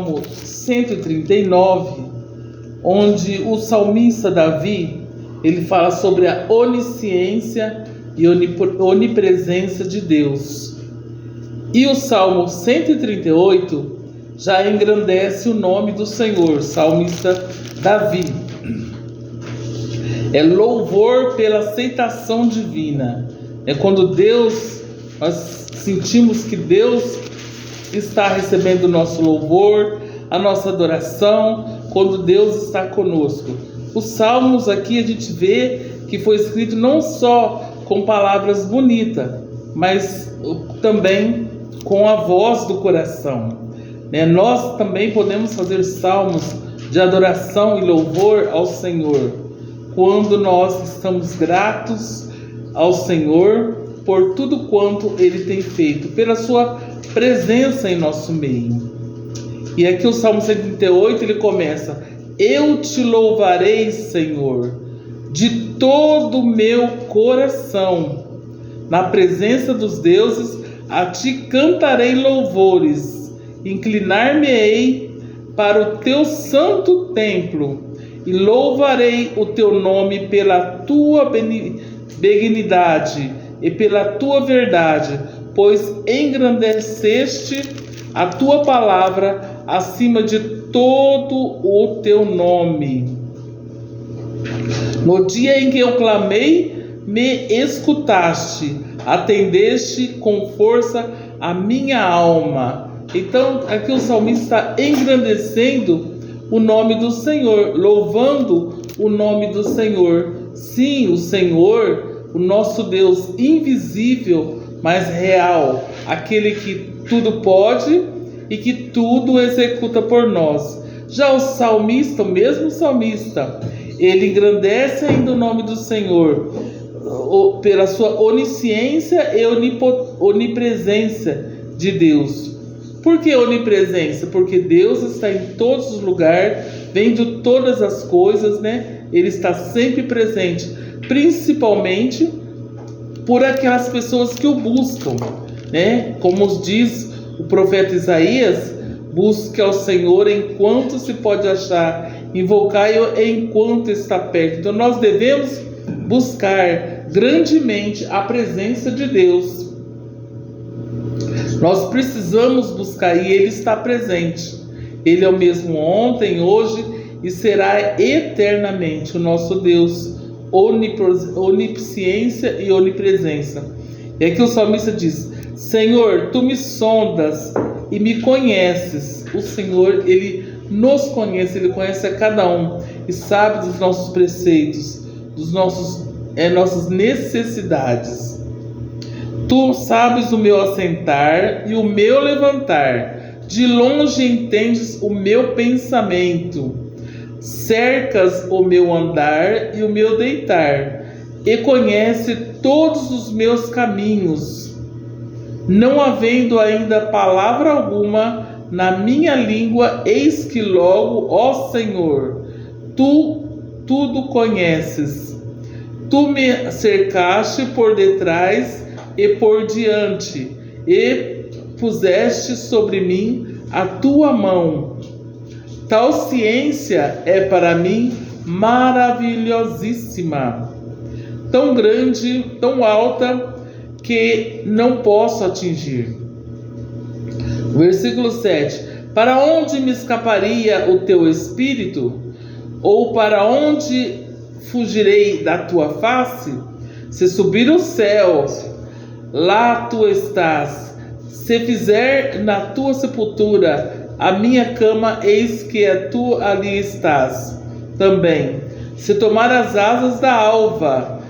Salmo 139, onde o salmista Davi, ele fala sobre a onisciência e onipresença de Deus. E o Salmo 138 já engrandece o nome do Senhor, salmista Davi. É louvor pela aceitação divina. É quando nós sentimos que Deus está recebendo o nosso louvor, a nossa adoração, quando Deus está conosco. Os salmos aqui a gente vê que foi escrito não só com palavras bonitas, mas também com a voz do coração. Nós também podemos fazer salmos de adoração e louvor ao Senhor, quando nós estamos gratos ao Senhor por tudo quanto Ele tem feito, pela sua presença em nosso meio. E aqui o Salmo 138 ele começa: eu te louvarei, Senhor, de todo o meu coração, na presença dos deuses a ti cantarei louvores, inclinar-me-ei para o teu santo templo e louvarei o teu nome pela tua benignidade e pela tua verdade, pois engrandeceste a tua palavra acima de todo o teu nome. No dia em que eu clamei, me escutaste, atendeste com força a minha alma. Então, aqui o salmista está engrandecendo o nome do Senhor, louvando o nome do Senhor. Sim, o Senhor, o nosso Deus invisível, mas real, aquele que tudo pode e que tudo executa por nós. Já o salmista, o mesmo salmista, ele engrandece ainda o nome do Senhor pela sua onisciência e onipresença de Deus. Por que onipresença? Porque Deus está em todos os lugares, vendo todas as coisas, Ele está sempre presente, principalmente por aquelas pessoas que o buscam, Como diz o profeta Isaías: busque ao Senhor enquanto se pode achar, invocai-o enquanto está perto. Então nós devemos buscar grandemente a presença de Deus. Nós precisamos buscar, e Ele está presente. Ele é o mesmo ontem, hoje e será eternamente o nosso Deus, onisciência e onipresença. E aqui o salmista diz: Senhor, tu me sondas e me conheces. O Senhor, Ele nos conhece, Ele conhece a cada um e sabe dos nossos preceitos, dos nossas necessidades. Tu sabes o meu assentar e o meu levantar, de longe entendes o meu pensamento, cercas o meu andar e o meu deitar, e conhece todos os meus caminhos. Não havendo ainda palavra alguma na minha língua, eis que logo, ó Senhor, tu tudo conheces. Tu me cercaste por detrás e por diante, e puseste sobre mim a tua mão. Tal ciência é para mim maravilhosíssima, tão grande, tão alta, que não posso atingir. Versículo 7: para onde me escaparia o teu espírito? Ou para onde fugirei da tua face? Se subir os céus, lá tu estás. Se fizer na tua sepultura a minha cama, eis que tu ali estás também. Se tomar as asas da alva,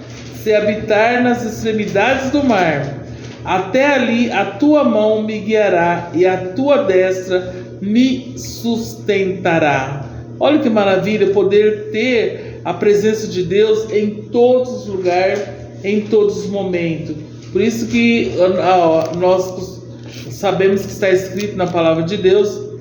se habitar nas extremidades do mar, até ali a tua mão me guiará e a tua destra me sustentará. Olha que maravilha poder ter a presença de Deus em todos os lugares, em todos os momentos. Por isso que nós sabemos que está escrito na palavra de Deus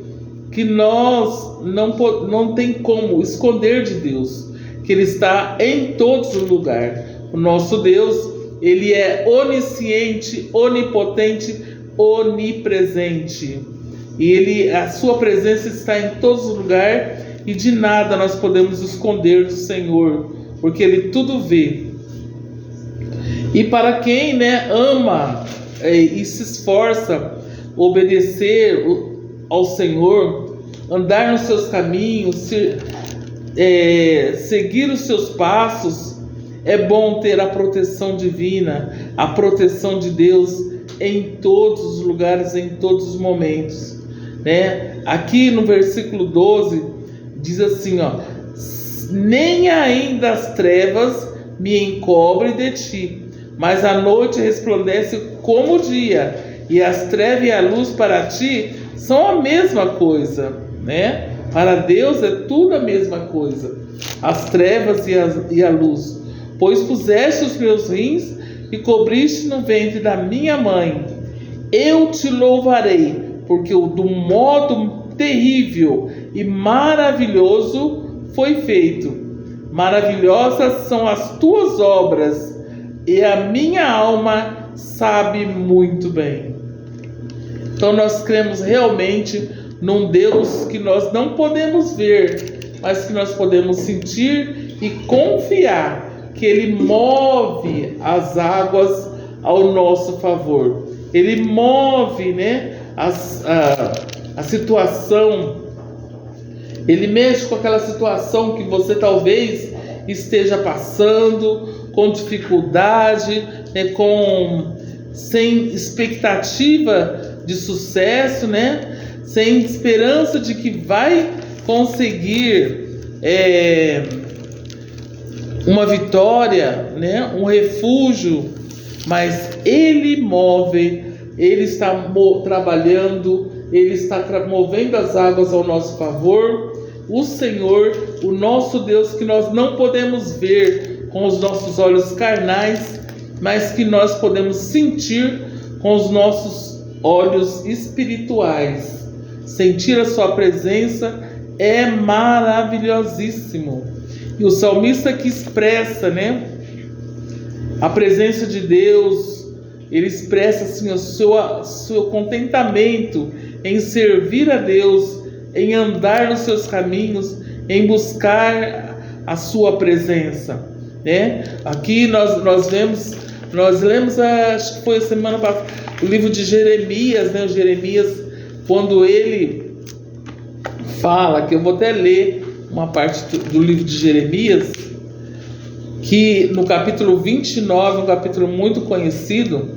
que nós não tem como esconder de Deus, que Ele está em todos os lugares. O nosso Deus, Ele é onisciente, onipotente, onipresente. e a sua presença está em todos os lugares, e de nada nós podemos esconder do Senhor, porque Ele tudo vê. E para quem, né, ama e se esforça obedecer ao Senhor, andar nos seus caminhos, seguir os seus passos, é bom ter a proteção divina, a proteção de Deus em todos os lugares, em todos os momentos, né? Aqui no versículo 12 diz assim, ó: nem ainda as trevas me encobrem de ti, mas a noite resplandece como o dia, e as trevas e a luz para ti são a mesma coisa, né? Para Deus é tudo a mesma coisa, as trevas e a luz. Pois puseste os meus rins e cobriste no ventre da minha mãe. Eu te louvarei, porque do modo terrível e maravilhoso foi feito. Maravilhosas são as tuas obras, e a minha alma sabe muito bem. Então nós cremos realmente num Deus que nós não podemos ver, mas que nós podemos sentir e confiar que Ele move as águas ao nosso favor. Ele move, né, a situação. Ele mexe com aquela situação que você talvez esteja passando, com dificuldade, né, sem expectativa de sucesso, né, sem esperança de que vai conseguir uma vitória, né, um refúgio, mas Ele move, Ele está trabalhando, Ele está movendo as águas ao nosso favor. O Senhor, o nosso Deus, que nós não podemos ver com os nossos olhos carnais, mas que nós podemos sentir com os nossos olhos espirituais. Sentir a sua presença é maravilhosíssimo. E o salmista que expressa, né, a presença de Deus, ele expressa assim o seu contentamento em servir a Deus, em andar nos seus caminhos, em buscar a sua presença, né? Aqui nós lemos, acho que foi a semana passada, o livro de Jeremias, né? O Jeremias, quando ele fala, que eu vou até ler uma parte do livro de Jeremias, que no capítulo 29, um capítulo muito conhecido,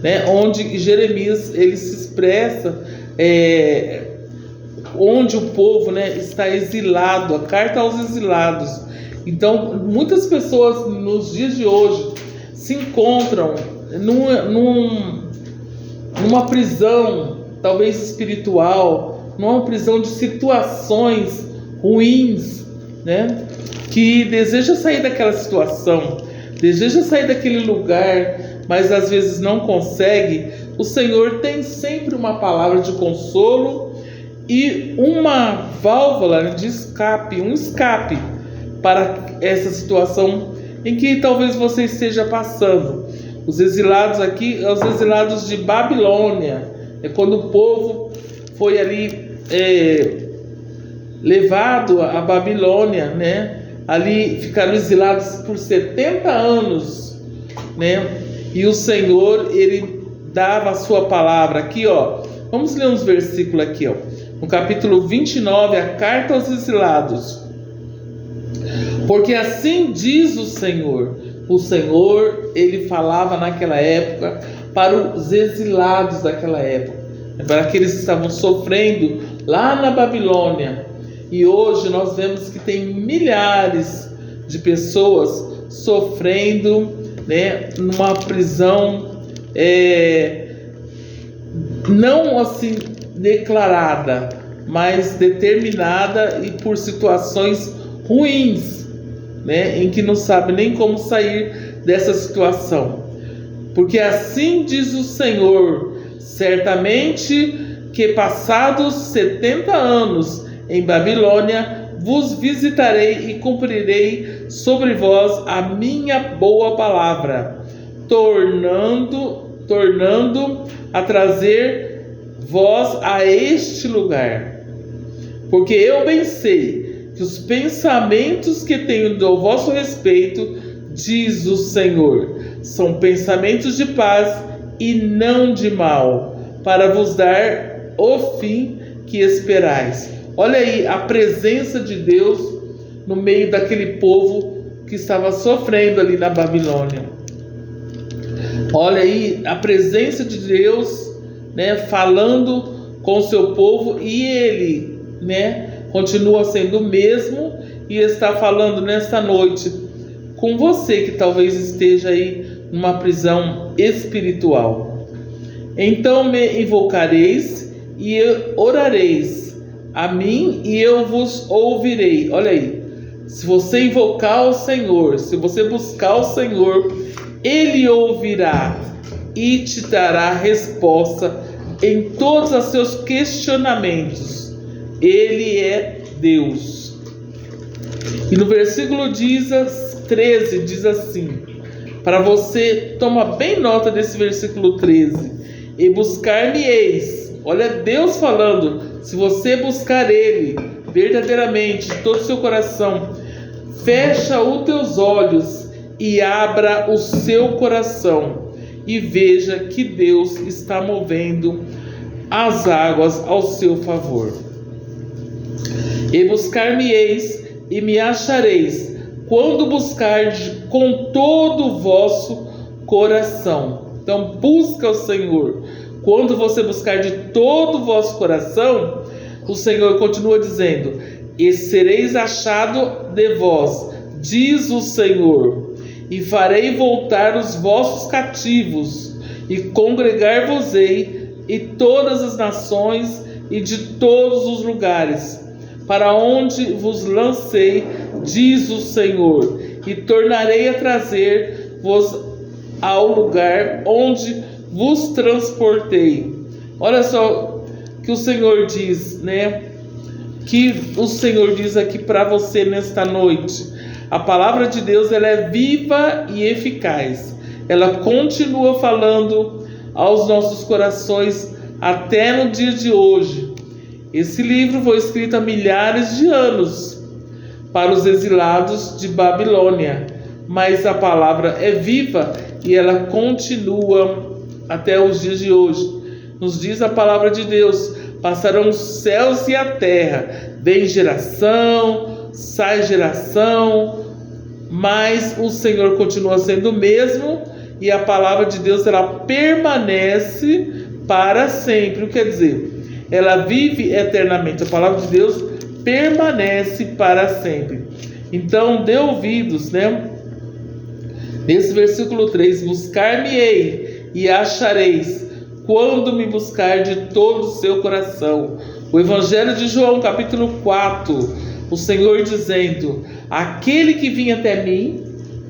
né, onde Jeremias ele se expressa onde o povo, né, está exilado, a carta aos exilados. Então, muitas pessoas nos dias de hoje se encontram numa prisão, talvez espiritual, numa prisão de situações ruins, né? Que deseja sair daquela situação, deseja sair daquele lugar, mas às vezes não consegue. O Senhor tem sempre uma palavra de consolo e uma válvula de escape, um escape para essa situação em que talvez você esteja passando. Os exilados aqui, os exilados de Babilônia, é quando o povo foi ali levado à Babilônia, né? Ali ficaram exilados por 70 anos, né? E o Senhor, Ele dava a sua palavra. Aqui, ó, vamos ler uns versículos aqui, ó. No capítulo 29, a carta aos exilados. Porque assim diz o Senhor. O Senhor, Ele falava naquela época para os exilados daquela época, para aqueles que estavam sofrendo lá na Babilônia. E hoje nós vemos que tem milhares de pessoas sofrendo, né, numa prisão não assim declarada, mas determinada e por situações ruins, né, em que não sabe nem como sair dessa situação. Porque assim diz o Senhor: certamente que passados 70 anos em Babilônia, vos visitarei e cumprirei sobre vós a minha boa palavra, tornando a trazer vós a este lugar, porque eu bem sei que os pensamentos que tenho do vosso respeito, diz o Senhor, são pensamentos de paz e não de mal, para vos dar o fim que esperais. Olha aí a presença de Deus no meio daquele povo que estava sofrendo ali na Babilônia. Olha aí a presença de Deus, né, falando com o seu povo, e ele, né, continua sendo o mesmo e está falando nesta noite com você que talvez esteja aí numa prisão espiritual. Então me invocareis e orareis a mim e eu vos ouvirei. Olha aí, se você invocar o Senhor, se você buscar o Senhor, Ele ouvirá e te dará resposta em todos os seus questionamentos. Ele é Deus. E no versículo 13 diz assim, para você tomar bem nota desse versículo 13: e buscar-me-eis. Olha Deus falando, se você buscar Ele verdadeiramente de todo o seu coração, fecha os teus olhos e abra o seu coração e veja que Deus está movendo as águas ao seu favor. E buscar-me-eis e me achareis, quando buscardes com todo o vosso coração. Então busca o Senhor. Quando você buscar de todo o vosso coração, o Senhor continua dizendo: e sereis achado de vós, diz o Senhor, e farei voltar os vossos cativos, e congregar-vos-ei e todas as nações e de todos os lugares, para onde vos lancei, diz o Senhor, e tornarei a trazer-vos ao lugar onde vos transportei. Olha só que o Senhor diz, né? Que o Senhor diz aqui para você nesta noite. A palavra de Deus, ela é viva e eficaz. Ela continua falando aos nossos corações até no dia de hoje. Esse livro foi escrito há milhares de anos para os exilados de Babilônia, mas a palavra é viva e ela continua até os dias de hoje. Nos diz a palavra de Deus: passarão os céus e a terra, vem geração, sai geração, mas o Senhor continua sendo o mesmo, e a palavra de Deus, ela permanece para sempre. O que quer dizer? Ela vive eternamente. A palavra de Deus permanece para sempre. Então dê ouvidos, né? Nesse versículo 3: buscar-me-ei e achareis, quando me buscar de todo o seu coração. O Evangelho de João, capítulo 4, o Senhor dizendo: aquele que vem até mim,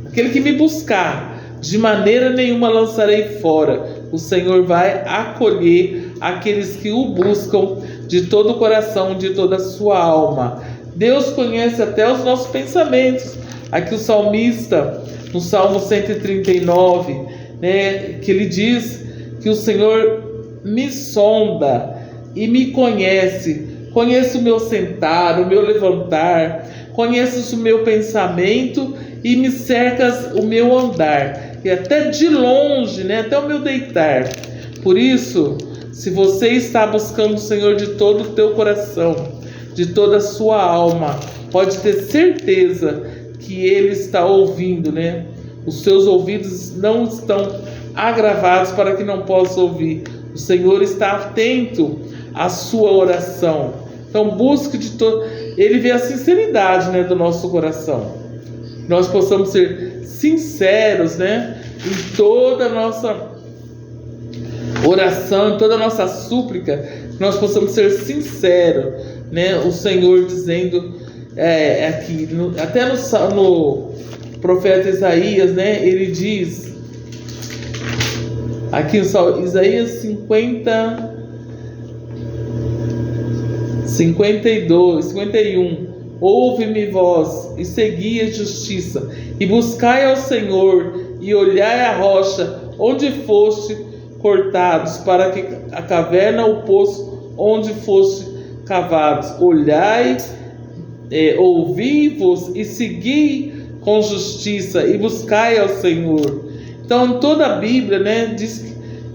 aquele que me buscar, de maneira nenhuma lançarei fora. O Senhor vai acolher aqueles que o buscam de todo o coração, de toda a sua alma. Deus conhece até os nossos pensamentos. Aqui o salmista, no Salmo 139, né, que ele diz que o Senhor me sonda e me conhece. Conhece o meu sentar, o meu levantar, conheces o meu pensamento e me cercas o meu andar, e até de longe, né, até o meu deitar. Por isso, se você está buscando o Senhor de todo o teu coração, de toda a sua alma, pode ter certeza que Ele está ouvindo, né? Os seus ouvidos não estão agravados para que não possa ouvir. O Senhor está atento à sua oração. Então busque de todo. Ele vê a sinceridade, né, do nosso coração. Nós possamos ser sinceros, né, em toda a nossa oração, em toda a nossa súplica. Nós possamos ser sinceros, né? O Senhor dizendo aqui, até no profeta Isaías, né, ele diz aqui em Isaías 51: ouve-me vós e segui a justiça, e buscai ao Senhor, e olhai a rocha onde foste cortados, para que a caverna, o poço onde foste cavados, olhai, ouvi-vos e segui com justiça e buscai ao Senhor. Então, toda a Bíblia, né,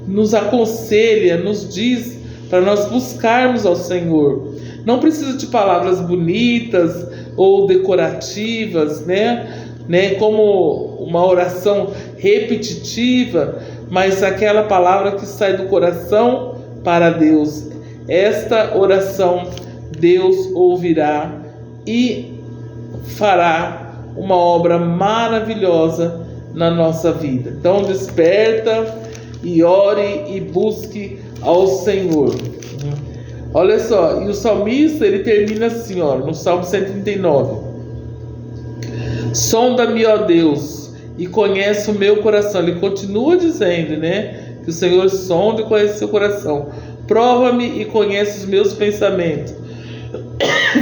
nos aconselha, nos diz para nós buscarmos ao Senhor. Não precisa de palavras bonitas ou decorativas, né, como uma oração repetitiva, mas aquela palavra que sai do coração para Deus. Esta oração Deus ouvirá e fará uma obra maravilhosa na nossa vida. Então desperta e ore e busque ao Senhor. Olha só, e o salmista ele termina assim, ó, no Salmo 139. Sonda-me, ó Deus, e conhece o meu coração. Ele continua dizendo, né, que o Senhor sonda e conhece o seu coração. Prova-me e conhece os meus pensamentos.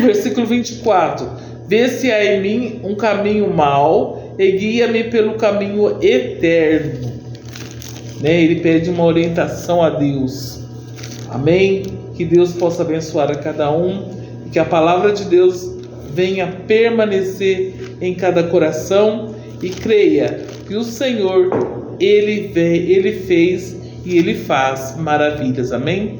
Versículo 24. Vê se há em mim um caminho mau e guia-me pelo caminho eterno. Né? Ele pede uma orientação a Deus. Amém? Que Deus possa abençoar a cada um e que a palavra de Deus venha permanecer em cada coração, e creia que o Senhor, Ele fez e Ele faz maravilhas. Amém?